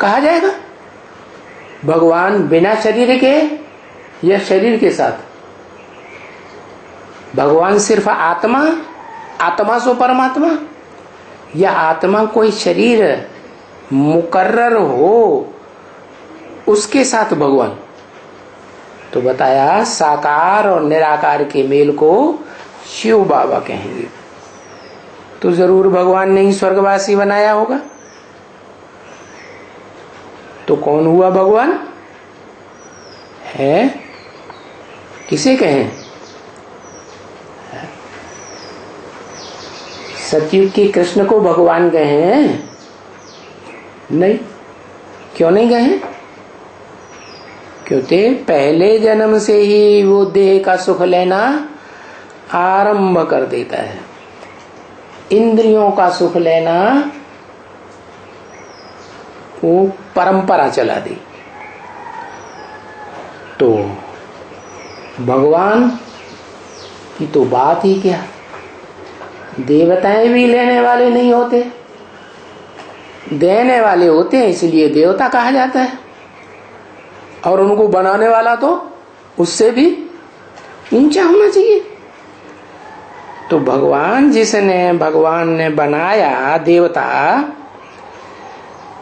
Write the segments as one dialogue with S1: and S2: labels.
S1: कहा जाएगा? भगवान बिना शरीर के या शरीर के साथ? भगवान सिर्फ आत्मा, आत्मा सो परमात्मा, या आत्मा कोई शरीर मुकर्रर हो उसके साथ भगवान? तो बताया साकार और निराकार के मेल को शिव बाबा कहेंगे। तो जरूर भगवान ने ही स्वर्गवासी बनाया होगा। तो कौन हुआ भगवान है? किसे कहें? सतयुग के कृष्ण को भगवान कहें? नहीं। क्यों नहीं कहें? क्योंकि पहले जन्म से ही वो देह का सुख लेना आरंभ कर देता है, इंद्रियों का सुख लेना वो परंपरा चला दी। तो भगवान की तो बात ही क्या, देवताएं भी लेने वाले नहीं होते, देने वाले होते हैं, इसलिए देवता कहा जाता है। और उनको बनाने वाला तो उससे भी ऊंचा होना चाहिए। तो भगवान ने बनाया देवता,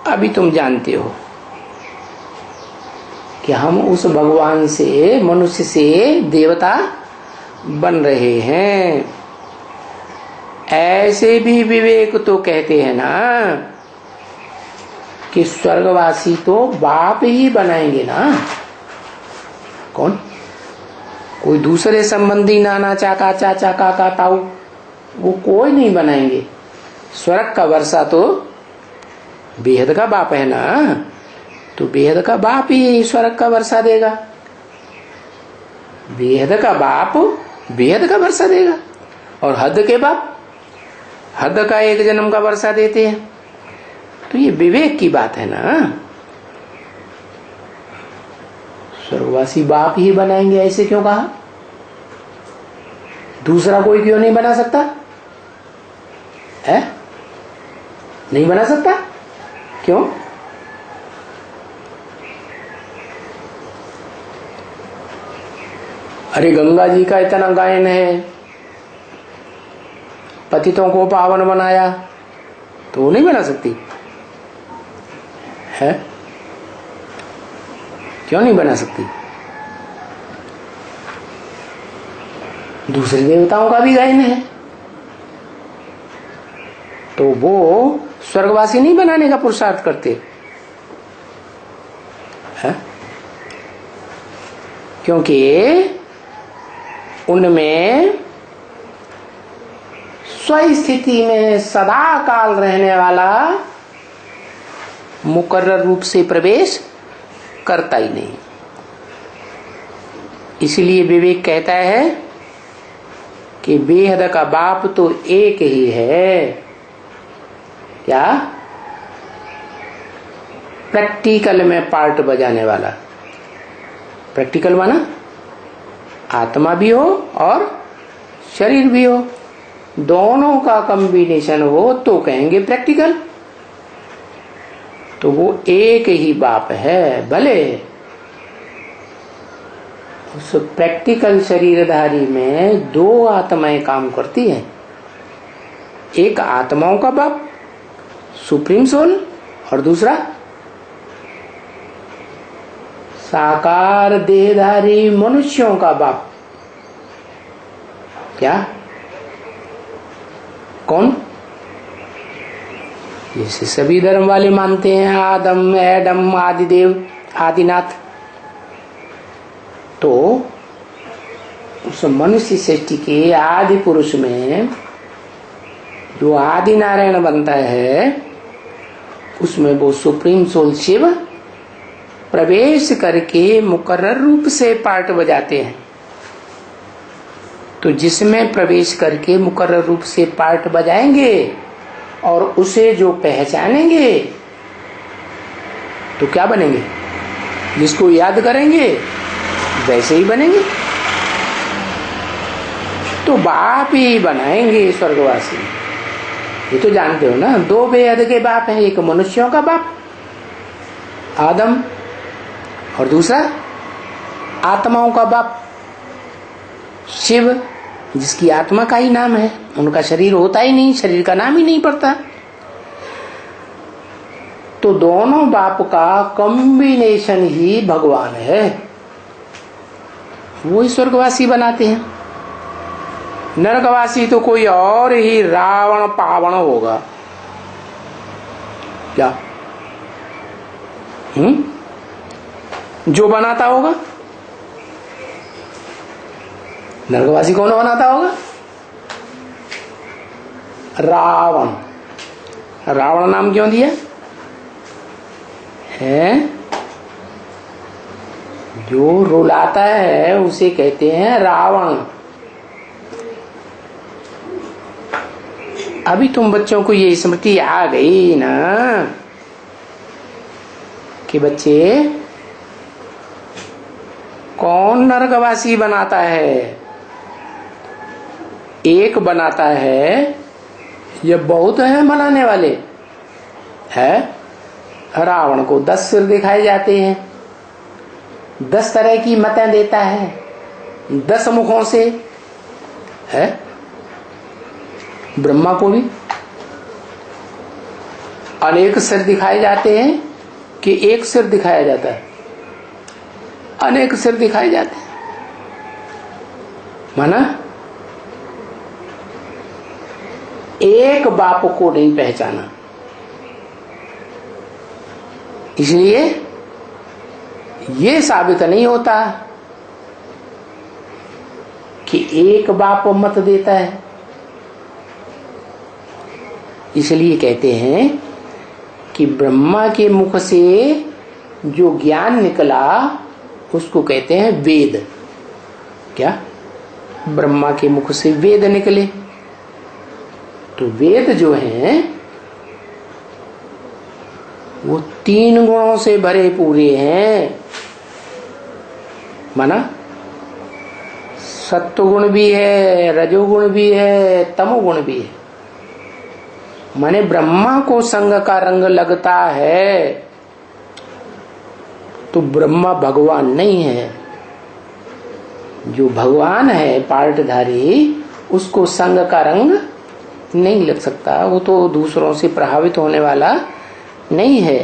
S1: अभी तुम जानते हो कि हम उस भगवान से, मनुष्य से देवता बन रहे हैं। ऐसे भी विवेक तो कहते हैं ना कि स्वर्गवासी तो बाप ही बनाएंगे ना। कौन? कोई दूसरे संबंधी, नाना, चाका, चाचा, काका, ताऊ, वो कोई नहीं बनाएंगे। स्वर्ग का वर्षा तो बेहद का बाप है ना, तो बेहद का बाप ही स्वर्ग का वर्षा देगा। बेहद का बाप बेहद का वर्षा देगा। और हद के बाप हद का एक जन्म का वर्षा देते हैं। तो ये विवेक की बात है ना। स्वर्गवासी बाप ही बनाएंगे, ऐसे क्यों कहा? दूसरा कोई क्यों नहीं बना सकता है? नहीं बना सकता? क्यों? अरे गंगा जी का इतना गायन है, पतितों को पावन बनाया, तो वो नहीं बना सकती है? क्यों नहीं बना सकती? दूसरे देवताओं का भी गायन है, तो वो स्वर्गवासी नहीं बनाने का पुरुषार्थ करते है? क्योंकि उनमें स्वस्थिति में सदा काल रहने वाला मुकर्रर रूप से प्रवेश करता ही नहीं। इसलिए विवेक कहता है कि बेहद का बाप तो एक ही है। क्या? प्रैक्टिकल में पार्ट बजाने वाला। प्रैक्टिकल माना आत्मा भी हो और शरीर भी हो, दोनों का कॉम्बिनेशन हो तो कहेंगे प्रैक्टिकल। तो वो एक ही बाप है। भले उस प्रैक्टिकल शरीरधारी में दो आत्माएं काम करती हैं। एक आत्माओं का बाप सुप्रीम सोल, और दूसरा साकार देहधारी मनुष्यों का बाप। क्या? कौन? जैसे सभी धर्म वाले मानते हैं आदम, एडम, आदिदेव, आदिनाथ। तो उस मनुष्य सृष्टि के आदि पुरुष में जो आदि नारायण बनता है, उसमें वो सुप्रीम सोल शिव प्रवेश करके मुकर्रर रूप से पार्ट बजाते हैं। तो जिसमें प्रवेश करके मुकर्रर रूप से पार्ट बजाएंगे और उसे जो पहचानेंगे तो क्या बनेंगे? जिसको याद करेंगे वैसे ही बनेंगे। तो बाप ही बनाएंगे स्वर्गवासी। ये तो जानते हो ना, दो बेहद के बाप हैं, एक मनुष्यों का बाप आदम, और दूसरा आत्माओं का बाप शिव, जिसकी आत्मा का ही नाम है। उनका शरीर होता ही नहीं, शरीर का नाम ही नहीं पड़ता। तो दोनों बाप का कॉम्बिनेशन ही भगवान है, वो ही स्वर्गवासी बनाते हैं। नरकवासी तो कोई और ही रावण पावण होगा। क्या जो बनाता होगा? नरकवासी कौन बनाता होगा? रावण। रावण नाम क्यों दिया है? जो रुलाता है उसे कहते हैं रावण। अभी तुम बच्चों को ये स्मृति आ गई ना कि बच्चे, कौन नरकवासी बनाता है? एक बनाता है ये बहुत है बनाने वाले है। रावण को 10 सिर दिखाए जाते हैं, 10 तरह की मतें देता है, 10 मुखों से है। ब्रह्मा को भी अनेक सिर दिखाए जाते हैं कि एक सिर दिखाया जाता है? अनेक सिर दिखाए जाते हैं। माना एक बाप को नहीं पहचाना, इसलिए ये साबित नहीं होता कि एक बाप मत देता है। इसलिए कहते हैं कि ब्रह्मा के मुख से जो ज्ञान निकला उसको कहते हैं वेद। क्या? ब्रह्मा के मुख से वेद निकले। तो वेद जो हैं वो 3 गुणों से भरे पूरे हैं। माना सत्वगुण भी है, रजोगुण भी है, तमोगुण भी है। माने ब्रह्मा को संग का रंग लगता है तो ब्रह्मा भगवान नहीं है। जो भगवान है पार्टधारी, उसको संग का रंग नहीं लग सकता। वो तो दूसरों से प्रभावित होने वाला नहीं है।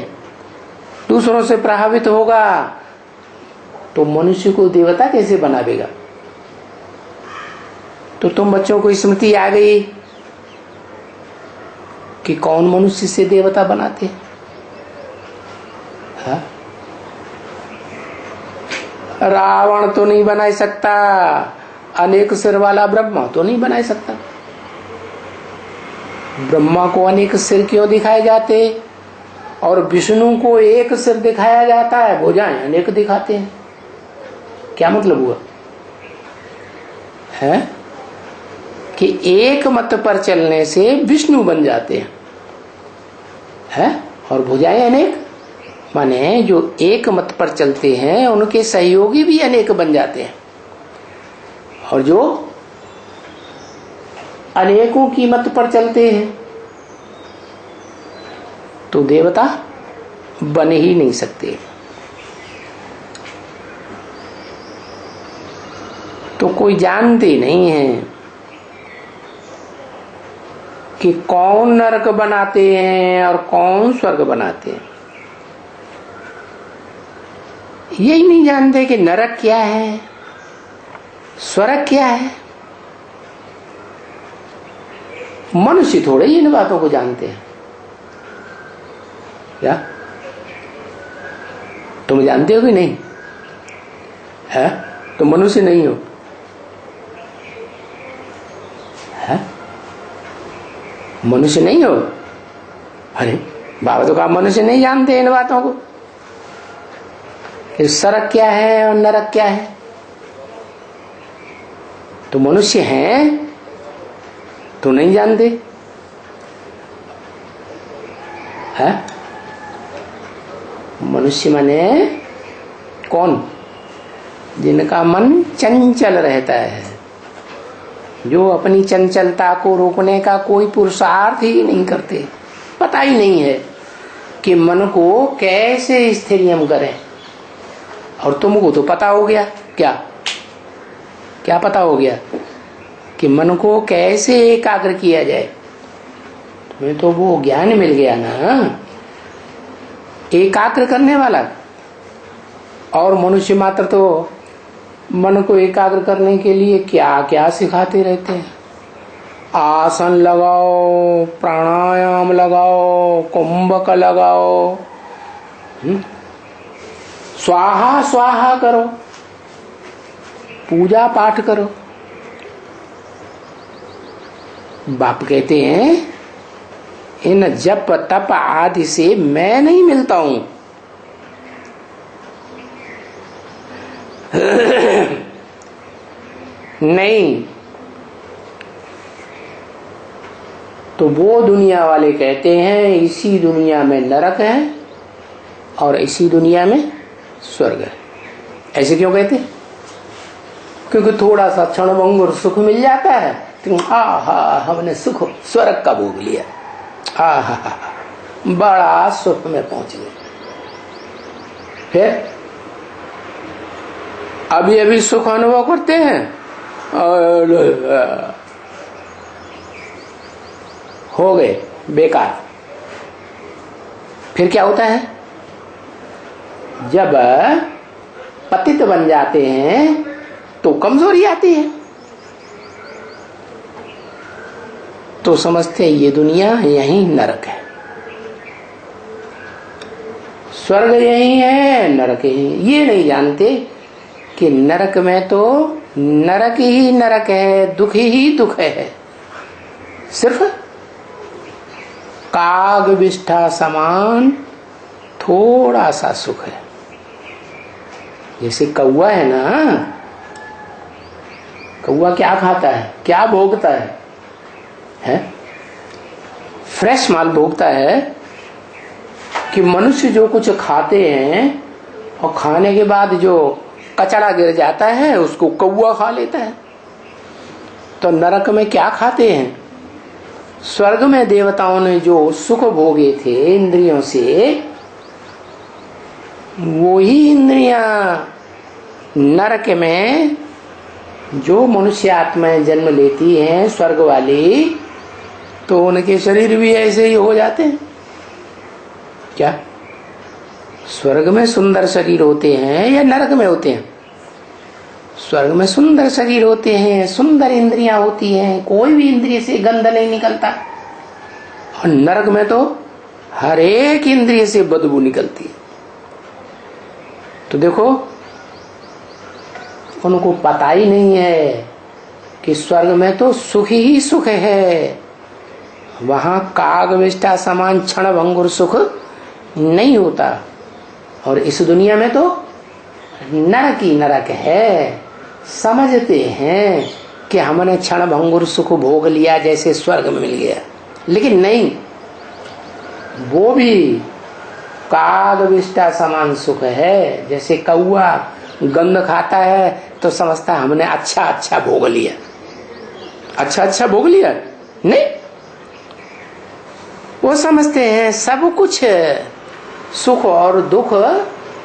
S1: दूसरों से प्रभावित होगा तो मनुष्य को देवता कैसे बनावेगा? तो तुम बच्चों को स्मृति आ गई कि कौन मनुष्य से देवता बनाते? हाँ? रावण तो नहीं बना सकता, अनेक सिर वाला ब्रह्मा तो नहीं बना सकता। ब्रह्मा को अनेक सिर क्यों दिखाए जाते और विष्णु को एक सिर दिखाया जाता है? भुजाएं अनेक दिखाते हैं। क्या मतलब हुआ है कि एक मत पर चलने से विष्णु बन जाते हैं और भुजाएं अनेक, माने जो एक मत पर चलते हैं उनके सहयोगी भी अनेक बन जाते हैं। और जो अनेकों की मत पर चलते हैं तो देवता बन ही नहीं सकते। तो कोई जानते नहीं है कि कौन नरक बनाते हैं और कौन स्वर्ग बनाते हैं। यही नहीं जानते कि नरक क्या है, स्वर्ग क्या है। मनुष्य थोड़े ही इन बातों को जानते हैं। क्या तुम जानते हो कि नहीं? है तो मनुष्य नहीं हो। है मनुष्य नहीं हो। अरे बाबा तो कहा मनुष्य नहीं जानते इन बातों को कि स्वर्ग क्या है और नरक क्या है। तो मनुष्य हैं तो नहीं जानते है। मनुष्य माने कौन? जिनका मन चंचल रहता है, जो अपनी चंचलता को रोकने का कोई पुरुषार्थ ही नहीं करते। पता ही नहीं है कि मन को कैसे स्थिर हम करें। और तुमको तो पता हो गया, क्या क्या पता हो गया कि मन को कैसे एकाग्र किया जाए। तुम्हें तो वो ज्ञान मिल गया ना, एकाग्र करने वाला। और मनुष्य मात्र तो मन को एकाग्र करने के लिए क्या क्या सिखाते रहते हैं। आसन लगाओ, प्राणायाम लगाओ, कुंभक लगाओ, स्वाहा स्वाहा करो, पूजा पाठ करो। बाप कहते हैं इन जप तप आदि से मैं नहीं मिलता हूं। नहीं तो वो दुनिया वाले कहते हैं इसी दुनिया में नरक है और इसी दुनिया में स्वर्ग है। ऐसे क्यों कहते? क्योंकि थोड़ा सा क्षणभंगुर सुख मिल जाता है तो हमने सुख स्वर्ग का भोग लिया, बड़ा सुख में पहुंच गए। फिर अभी अभी सुख अनुभव करते हैं और हो गए बेकार। फिर क्या होता है? जब पतित बन जाते हैं तो कमजोरी आती है, तो समझते हैं ये दुनिया यहीं नरक है, स्वर्ग यहीं है, नरक यहीं। ये नहीं जानते कि नरक में तो नरक ही नरक है, दुख ही दुख है। सिर्फ काग विष्ठा समान थोड़ा सा सुख है। जैसे कौवा है ना, कौवा क्या खाता है, क्या भोगता है? फ्रेश माल भोगता है। कि मनुष्य जो कुछ खाते हैं और खाने के बाद जो कचरा गिर जाता है उसको कौवा खा लेता है। तो नरक में क्या खाते हैं? स्वर्ग में देवताओं ने जो सुख भोगे थे इंद्रियों से, वो ही इंद्रियां नरक में जो मनुष्य आत्माएं जन्म लेती हैं स्वर्ग वाली, तो उनके शरीर भी ऐसे ही हो जाते हैं। क्या स्वर्ग में सुंदर शरीर होते हैं या नरक में होते हैं? स्वर्ग में सुंदर शरीर होते हैं, सुंदर इंद्रियां होती हैं, कोई भी इंद्रिय से गंध नहीं निकलता। और नरक में तो हर एक इंद्रिय से बदबू निकलती है। तो देखो उनको पता ही नहीं है कि स्वर्ग में तो सुख ही सुख है, वहां काग विष्ठा समान क्षण भंगुर सुख नहीं होता। और इस दुनिया में तो नरक ही नरक है। समझते हैं कि हमने क्षण भंगुर सुख भोग लिया जैसे स्वर्ग में मिल गया, लेकिन नहीं, वो भी काग विष्ठा समान सुख है। जैसे कौआ गंध खाता है तो समझता है हमने अच्छा अच्छा भोग लिया, अच्छा अच्छा भोग लिया। नहीं, वो समझते हैं सब कुछ सुख और दुख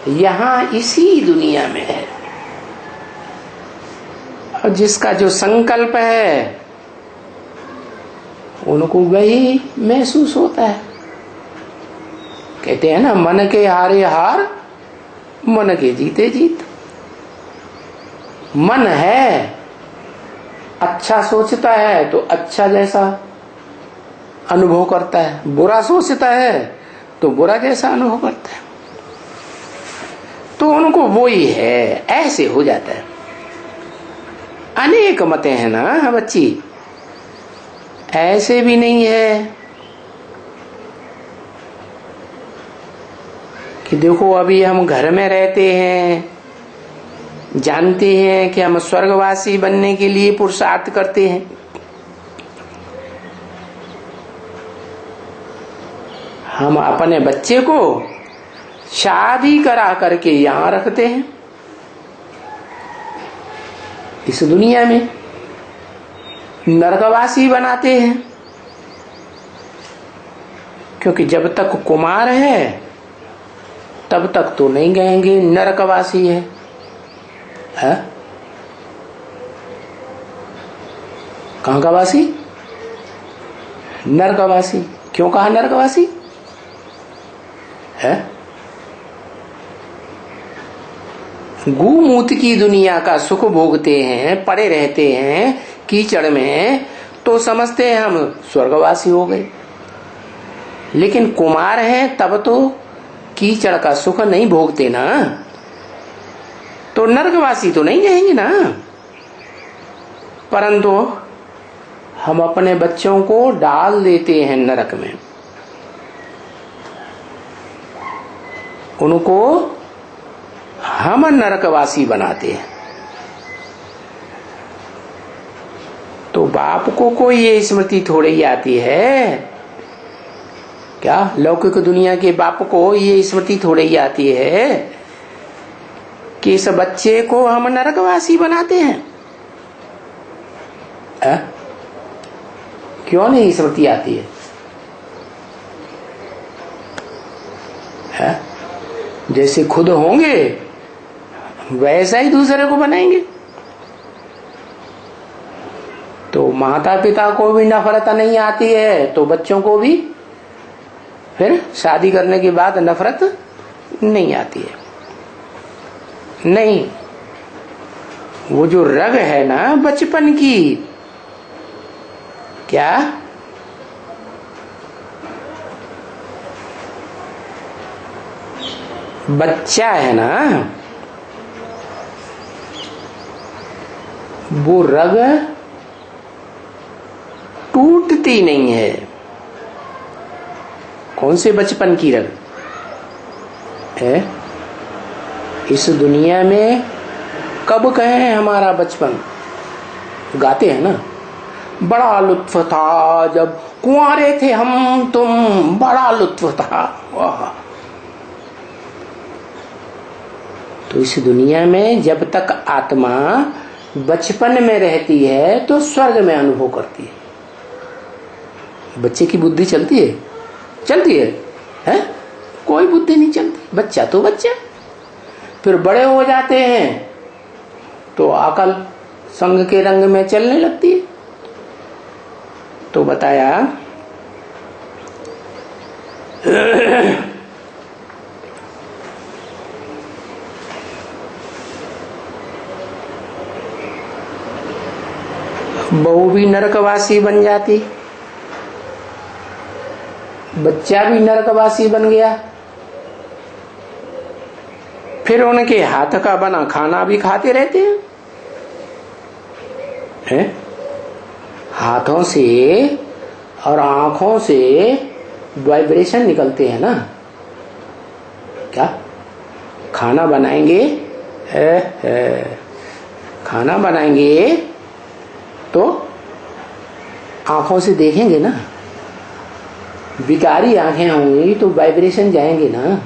S1: यहाँ इसी दुनिया में है। और जिसका जो संकल्प है उनको वही महसूस होता है। कहते हैं ना, मन के हारे हार, मन के जीते जीत। मन है अच्छा सोचता है तो अच्छा जैसा अनुभव करता है, बुरा सोचता है तो बुरा जैसा अनुभव करता है। तो उनको वो ही है, ऐसे हो जाता है। अनेक मतें हैं ना बच्ची, ऐसे भी नहीं है कि देखो अभी हम घर में रहते हैं, जानते हैं कि हम स्वर्गवासी बनने के लिए पुरुषार्थ करते हैं, हम अपने बच्चे को शादी करा करके यहां रखते हैं इस दुनिया में, नरकवासी बनाते हैं। क्योंकि जब तक कुमार है तब तक तो नहीं कहेंगे नरकवासी है, कहां का वासी? नरकवासी। क्यों कहा नरकवासी है? गूमूत की दुनिया का सुख भोगते हैं, पड़े रहते हैं कीचड़ में, तो समझते हैं हम स्वर्गवासी हो गए। लेकिन कुमार है तब तो कीचड़ का सुख नहीं भोगते ना, तो नरकवासी तो नहीं कहेंगे ना। परंतु हम अपने बच्चों को डाल देते हैं नरक में, उनको हम नरकवासी बनाते हैं। तो बाप को कोई ये स्मृति थोड़ी ही आती है क्या? लौकिक दुनिया के बाप को ये स्मृति थोड़ी ही आती है कि इस बच्चे को हम नरकवासी बनाते हैं। क्यों नहीं स्मृति आती है? जैसे खुद होंगे वैसा ही दूसरे को बनाएंगे। तो माता पिता को भी नफरत नहीं आती है तो बच्चों को भी फिर शादी करने के बाद नफरत नहीं आती है। नहीं, वो जो रग है ना बचपन की, क्या बच्चा है ना, वो रग टूटती नहीं है। कौन से बचपन की रग है? इस दुनिया में कब कहे हमारा बचपन? गाते हैं ना, बड़ा लुत्फ था जब कुंवारे थे हम तुम, बड़ा लुत्फ था। वाह। तो इस दुनिया में जब तक आत्मा बचपन में रहती है तो स्वर्ग में अनुभव करती है। बच्चे की बुद्धि चलती है? चलती है? कोई बुद्धि नहीं चलती। बच्चा तो बच्चा। फिर बड़े हो जाते हैं तो अकल संग के रंग में चलने लगती है। तो बताया बहू भी नरकवासी बन जाती, बच्चा भी नरकवासी बन गया, फिर उनके हाथ का बना खाना भी खाते रहते हैं। हाथों से और आंखों से वाइब्रेशन निकलते हैं ना। क्या खाना बनाएंगे? खाना बनाएंगे तो आंखों से देखेंगे ना, विकारी आंखें होंगी तो वाइब्रेशन जाएंगे ना।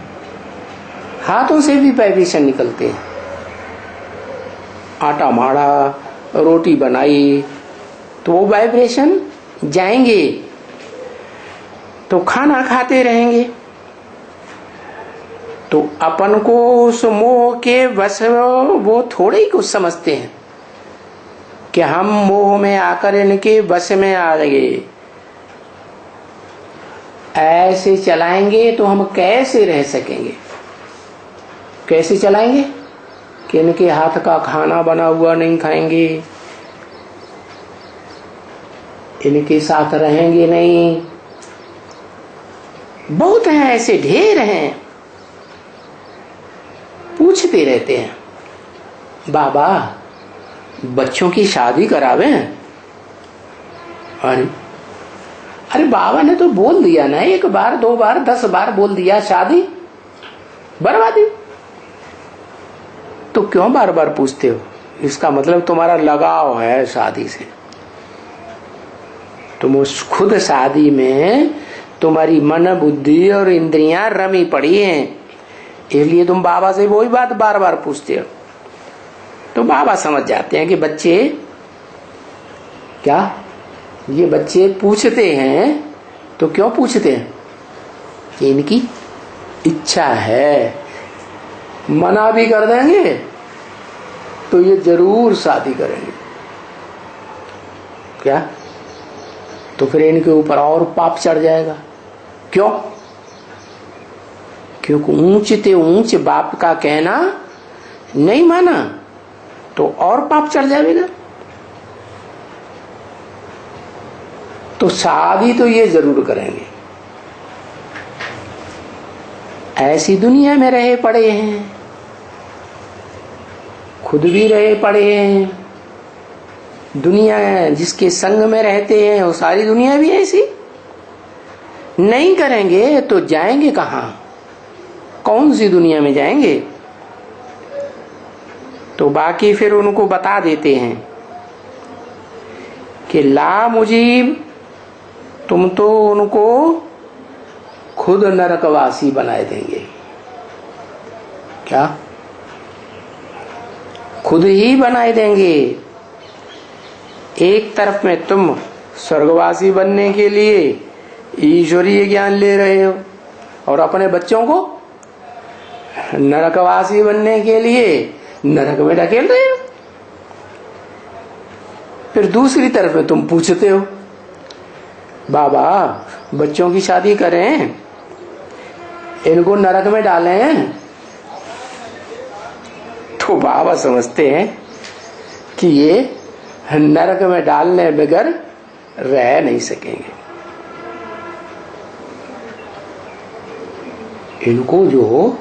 S1: हाथों से भी वाइब्रेशन निकलते हैं। आटा माड़ा, रोटी बनाई तो वो वाइब्रेशन जाएंगे, तो खाना खाते रहेंगे। तो अपन को उस मोह के वश वो थोड़े ही कुछ समझते हैं कि हम मोह में आकर इनके वश में आ गए। ऐसे चलाएंगे तो हम कैसे रह सकेंगे? कैसे चलाएंगे कि इनके हाथ का खाना बना हुआ नहीं खाएंगे, इनके साथ रहेंगे नहीं। बहुत हैं ऐसे, ढेर हैं। पूछते रहते हैं, बाबा बच्चों की शादी करावे? अरे बाबा ने तो बोल दिया ना, 1 बार 2 बार 10 बार बोल दिया, शादी बर्बादी। तो क्यों बार बार पूछते हो? इसका मतलब तुम्हारा लगाव है शादी से। तुम उस खुद शादी में तुम्हारी मन बुद्धि और इंद्रियां रमी पड़ी हैं, इसलिए तुम बाबा से वही बात बार बार पूछते हो। तो बाबा समझ जाते हैं कि बच्चे क्या, ये बच्चे पूछते हैं तो क्यों पूछते हैं? कि इनकी इच्छा है, मना भी कर देंगे तो ये जरूर शादी करेंगे। क्या? तो फिर इनके ऊपर और पाप चढ़ जाएगा। क्यों? क्योंकि ऊंचते ऊंच बाप का कहना नहीं माना तो और पाप चढ़ जाएगा। तो शादी तो ये जरूर करेंगे। ऐसी दुनिया में रहे पड़े हैं, खुद भी रहे पड़े हैं, दुनिया जिसके संग में रहते हैं वो सारी दुनिया भी ऐसी। नहीं करेंगे तो जाएंगे कहां? कौन सी दुनिया में जाएंगे? तो बाकी फिर उनको बता देते हैं कि ला मुजीब, तुम तो उनको खुद नरकवासी बनाए देंगे। क्या? खुद ही बनाए देंगे। एक तरफ में तुम स्वर्गवासी बनने के लिए ईश्वरीय ज्ञान ले रहे हो और अपने बच्चों को नरकवासी बनने के लिए नरक में ढकेल रहे हो। फिर दूसरी तरफ में तुम पूछते हो बाबा बच्चों की शादी करें, इनको नरक में डालें? तो बाबा समझते हैं कि ये नरक में डालने बगैर रह नहीं सकेंगे। इनको जो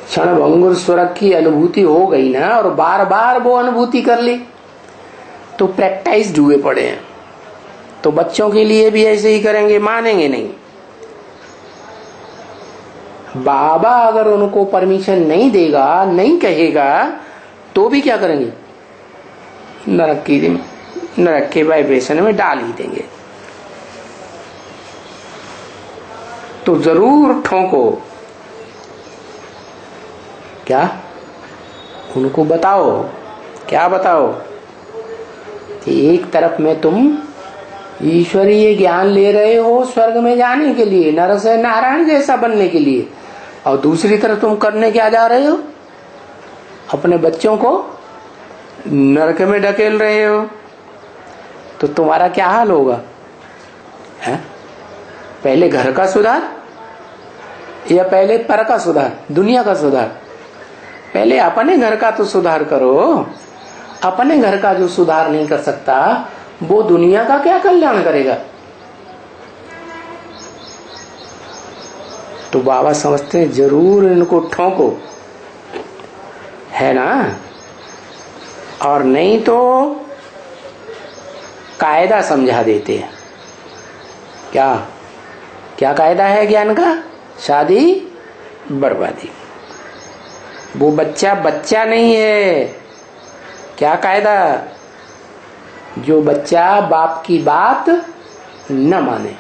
S1: क्षणभंगुर स्वर्ग की अनुभूति हो गई ना, और बार बार वो अनुभूति कर ली, तो प्रैक्टिस हुए पड़े हैं। तो बच्चों के लिए भी ऐसे ही करेंगे, मानेंगे नहीं। बाबा अगर उनको परमिशन नहीं देगा, नहीं कहेगा, तो भी क्या करेंगे? नरक के वाइब्रेशन में डाल ही देंगे। तो जरूर ठोको। क्या? उनको बताओ। क्या बताओ? कि एक तरफ में तुम ईश्वरीय ज्ञान ले रहे हो स्वर्ग में जाने के लिए, नर से नारायण जैसा बनने के लिए, और दूसरी तरफ तुम करने क्या जा रहे हो? अपने बच्चों को नरक में ढकेल रहे हो। तो तुम्हारा क्या हाल होगा? है? पहले घर का सुधार या पहले पर का सुधार, दुनिया का सुधार? पहले अपने घर का तो सुधार करो। अपने घर का जो सुधार नहीं कर सकता वो दुनिया का क्या कल्याण करेगा? तो बाबा समझते हैं जरूर इनको ठोको, है ना? और नहीं तो कायदा समझा देते हैं। क्या? क्या कायदा है ज्ञान का? शादी बर्बादी। वो बच्चा बच्चा नहीं है। क्या कायदा? जो बच्चा बाप की बात न माने,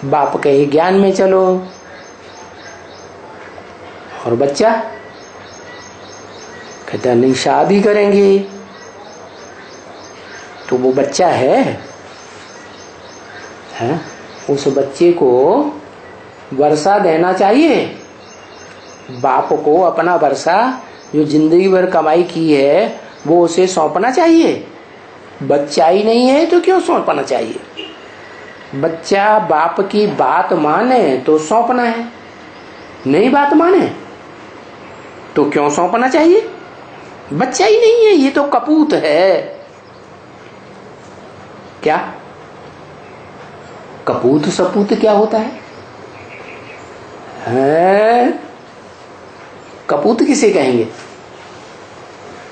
S1: बाप कहे ज्ञान में चलो, और बच्चा कहता नहीं शादी करेंगे, तो वो बच्चा है? उस बच्चे को वर्षा देना चाहिए। बाप को अपना वर्षा जो जिंदगी भर कमाई की है वो उसे सौंपना चाहिए। बच्चा ही नहीं है तो क्यों सौंपना चाहिए? बच्चा बाप की बात माने तो सौंपना है, नहीं बात माने तो क्यों सौंपना चाहिए? बच्चा ही नहीं है, ये तो कपूत है। क्या? कपूत सपूत क्या होता है? कपूत किसे कहेंगे?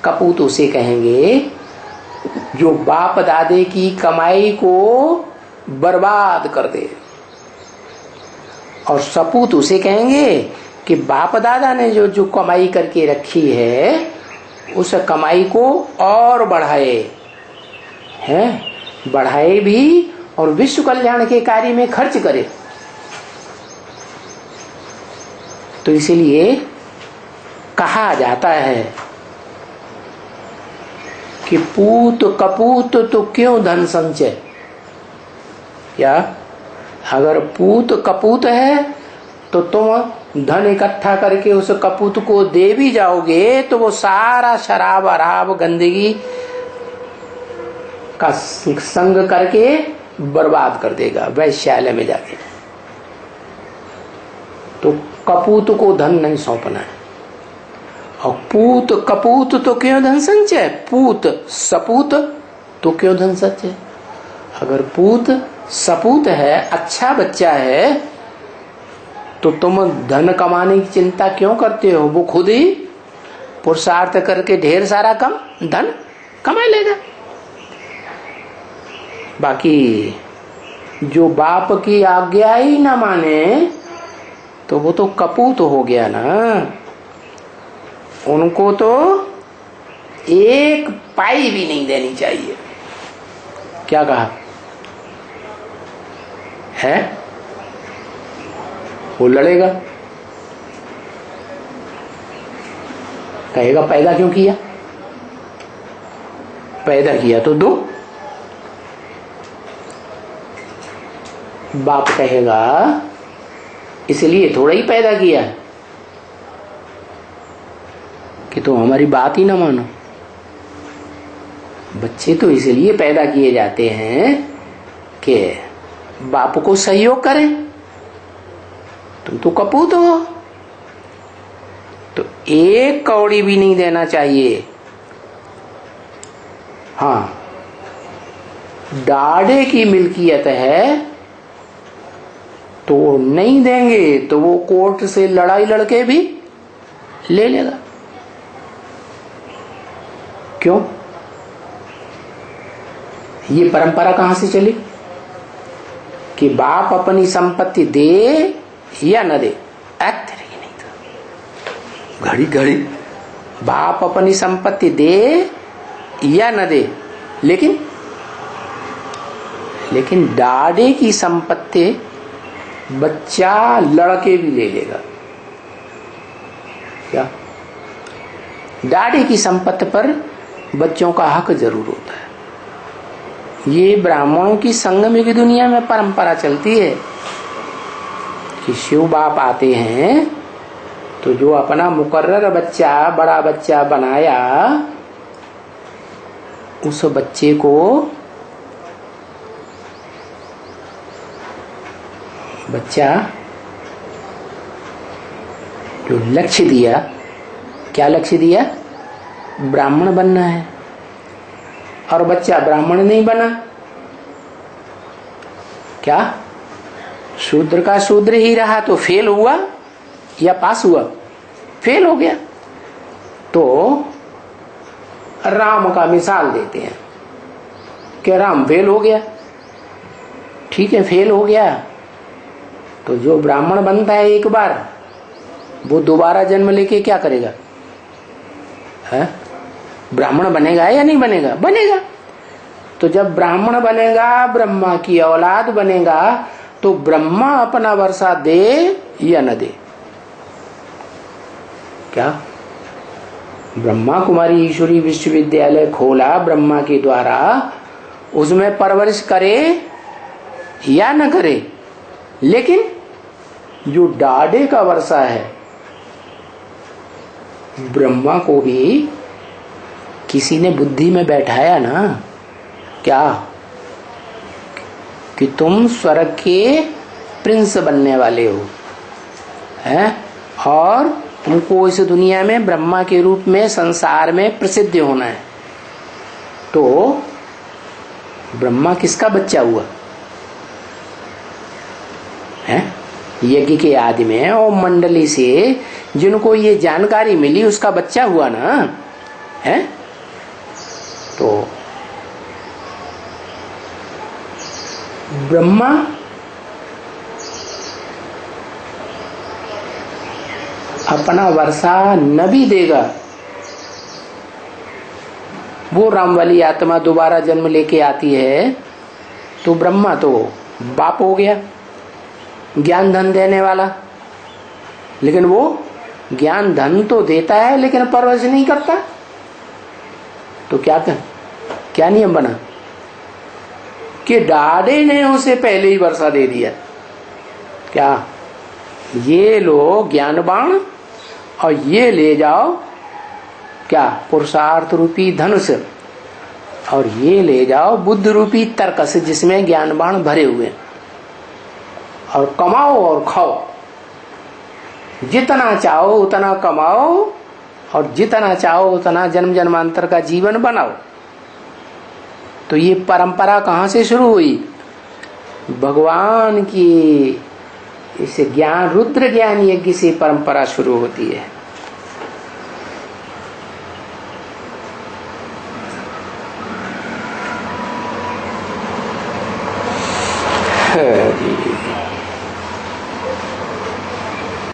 S1: कपूत उसे कहेंगे जो बाप दादे की कमाई को बर्बाद कर दे, और सपूत उसे कहेंगे कि बाप दादा ने जो जो कमाई करके रखी है उस कमाई को और बढ़ाए, बढ़ाए भी और विश्व कल्याण के कार्य में खर्च करे। तो इसीलिए कहा जाता है कि पूत कपूत तो क्यों धन संचय? या अगर पूत कपूत है तो तुम धन इकट्ठा करके उस कपूत को दे भी जाओगे तो वो सारा शराब अराब गंदगी का संग करके बर्बाद कर देगा वैश्यालय में जाके। तो कपूत को धन नहीं सौंपना है। और पूत कपूत तो क्यों धन संचय, पूत सपूत तो क्यों धन संचय। अगर पूत सपूत है, अच्छा बच्चा है, तो तुम धन कमाने की चिंता क्यों करते हो। वो खुद ही पुरुषार्थ करके ढेर सारा कम धन कमा लेगा। बाकी जो बाप की आज्ञा ही ना माने तो वो तो कपूत हो गया ना। उनको तो एक पाई भी नहीं देनी चाहिए। क्या कहा है, वो लड़ेगा, कहेगा पैदा क्यों किया, पैदा किया तो दो। बाप कहेगा इसलिए थोड़ा ही पैदा किया कि तुम हमारी बात ही ना मानो। बच्चे तो इसलिए पैदा किए जाते हैं कि बाप को सहयोग करें। तुम तो कपूत हो, तो एक कौड़ी भी नहीं देना चाहिए। हाँ, डाढ़े की मिल्कियत है तो नहीं देंगे तो वो कोर्ट से लड़ाई लड़के भी ले लेगा। क्यों, ये परंपरा कहां से चली कि बाप अपनी संपत्ति दे या न दे। एक्चुअली नहीं था, घड़ी घड़ी बाप अपनी संपत्ति दे या न दे, लेकिन डाढ़े की संपत्ति बच्चा लड़के भी ले लेगा। क्या, डाढ़े की संपत्ति पर बच्चों का हक जरूर होता है। ये ब्राह्मणों की संगम की दुनिया में परंपरा चलती है कि शिव बाप आते हैं तो जो अपना मुकर्रर बच्चा, बड़ा बच्चा बनाया, उस बच्चे को बच्चा जो लक्ष्य दिया, क्या लक्ष्य दिया, ब्राह्मण बनना है, और बच्चा ब्राह्मण नहीं बना। क्या, शूद्र का शूद्र ही रहा तो फेल हुआ या पास हुआ, फेल हो गया। तो राम का मिसाल देते हैं कि राम फेल हो गया, ठीक है फेल हो गया, तो जो ब्राह्मण बनता है एक बार, वो दोबारा जन्म लेके क्या करेगा, है ब्राह्मण बनेगा या नहीं बनेगा, बनेगा। तो जब ब्राह्मण बनेगा, ब्रह्मा की औलाद बनेगा, तो ब्रह्मा अपना वर्षा दे या न दे। क्या, ब्रह्मा कुमारी ईश्वरी विश्वविद्यालय खोला ब्रह्मा के द्वारा, उसमें परवरिश करे या न करे, लेकिन जो डाढ़े का वर्षा है, ब्रह्मा को भी किसी ने बुद्धि में बैठाया ना, क्या, कि तुम स्वर्ग के प्रिंस बनने वाले हो, हैं, और तुमको इस दुनिया में ब्रह्मा के रूप में संसार में प्रसिद्ध होना है। तो ब्रह्मा किसका बच्चा हुआ है, यज्ञ के आदि में और मंडली से जिनको ये जानकारी मिली उसका बच्चा हुआ ना, है। तो ब्रह्मा अपना वर्षा न भी देगा, वो राम वाली आत्मा दोबारा जन्म लेके आती है, तो ब्रह्मा तो बाप हो गया, ज्ञान धन देने वाला। लेकिन वो ज्ञान धन तो देता है लेकिन परवरिश नहीं करता। तो क्या नियम बना कि डाढ़े ने उसे पहले ही वर्षा दे दिया, क्या, ये लो ज्ञान बाण और ये ले जाओ क्या, पुरुषार्थ रूपी धनुष, और ये ले जाओ बुद्ध रूपी तर्कस जिसमें ज्ञान बाण भरे हुए, और कमाओ और खाओ, जितना चाहो उतना कमाओ और जितना चाहो उतना जन्म जन्मांतर का जीवन बनाओ। तो ये परंपरा कहां से शुरू हुई? भगवान की इस ज्ञान, रुद्र ज्ञान यज्ञ से परंपरा शुरू होती है। हरि